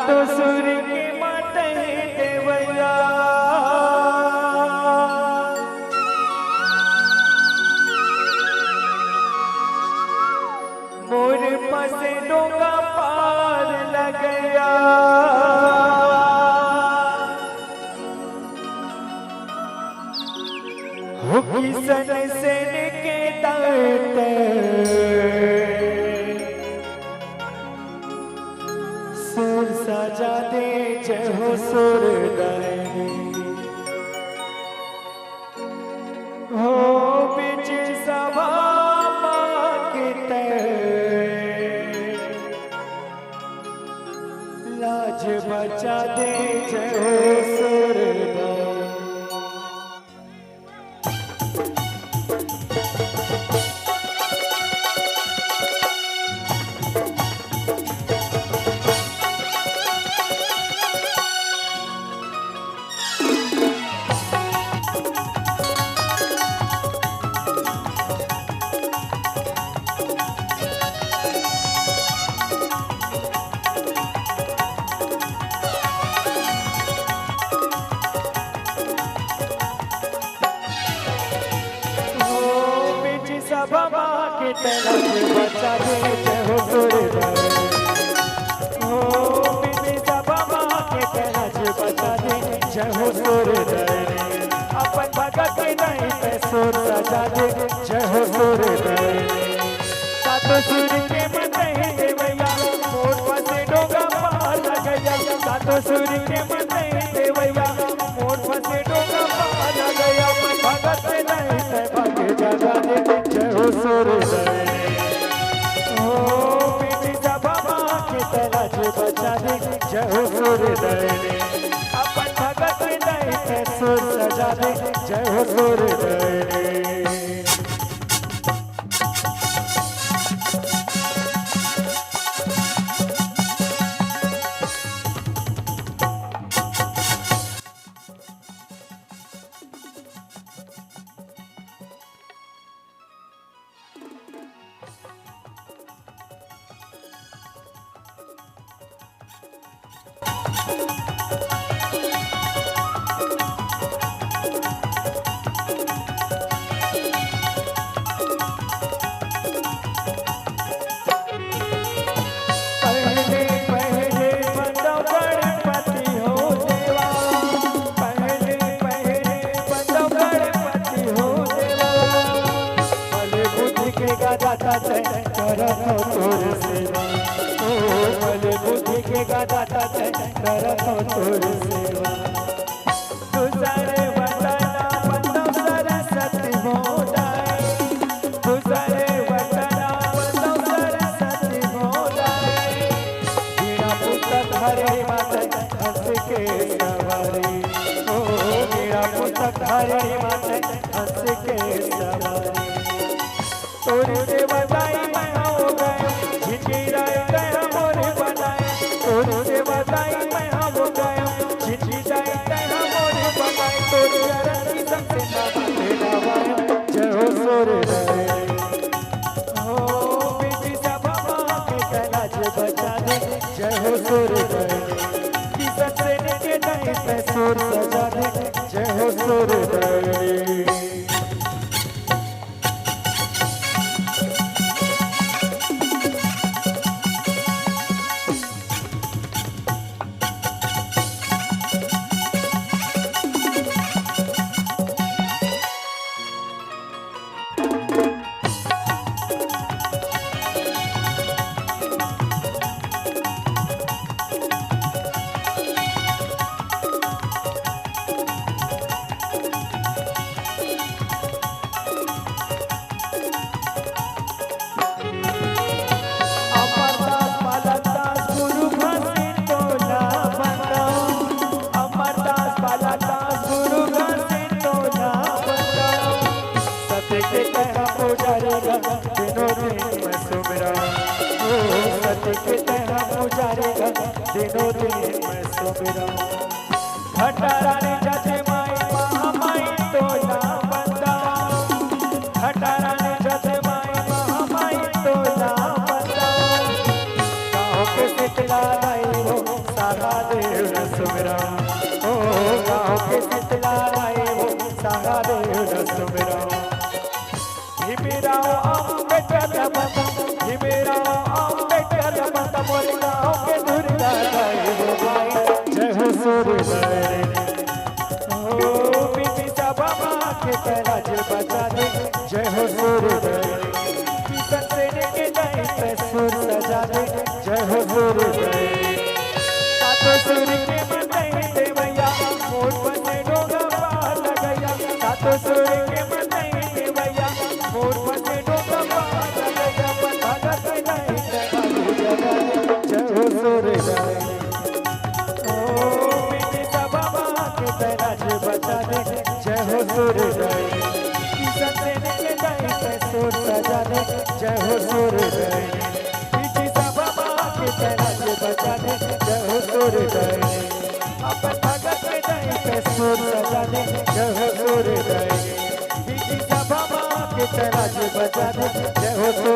सातो सुर के माते देवया मोर पसे डोंगा पार लगया हो किसन सेन के दर्द सुर सजा दे जय हो सुर हो बिच सभा लाज बचा दे जय हो सुर बाबा के तलाश बचा दे जय हो सुर हो बिना बाबा के तलाश बचा दे जय हो सुर अपन भगत नहीं पे सुर सजा दे जय हो सुर सातो सुर के मते देवया मोर पसे डोंगा पार लगया सातो सुर के मते देवया मोर पसे डोंगा पार लगया अपन भगत नहीं पे भाग्य जगा दे जय हो सुर हो बिना बाबा के तलाश बचा दे जय हो सुर अपन भगत नहीं पे सुर सजा दे जय हो सुर दाता करत तोर सेवा ओ भले बुद्धि के दाता करत तोर सेवा गुजरे वतना बंदो सरस्वती मोदाय गुजरे वतना बंदो सरस्वती मोदाय बिना पुस्तक हरे माता हंस के सवारी ओ बिना पुस्तक हरे माता हंस के सवारी तोरे से बताई मैं हो गया झिझिराए गया मोर बनाए तोरे से बताई मैं हो गया झिझिराए गया मोर बनाए तोरे चरण की सबसे नवाए जय हो सुर हो बिच सभा के तलाश बचा दे जय हो सुर की सबसे के नहीं पे सुर सजा दे जय हो सुर के तेरा पुजारेगा दिनों दिन मैं सुमिरा हटारानी जाते माई महामाई तो ना बंदा हटारानी जाते माई महामाई तो ना बंदा गाँव के सितला लाई हो सारा सजा दे जय हो सूर्योदय सातों सूर्य के मनाई देवैया मोर बने डोगा पार लगैया सातों सूर्य के मनाई देवैया मोर बने डोगा पार लगैया भगत नहीं जय हो सूर्योदय ओ मेरे सब बाबा के तराज बजा दे जय हो सूर्योदय सुर सजा दे जय हो सूर्योदय पीछे सब माँ के तराज बजा दे जय हो सूर्योदय अपन भगत नहीं पे सुर सजा दे जय हो सूर्योदय पीछे सब माँ के तराज बजा दे जय हो सूर्योदय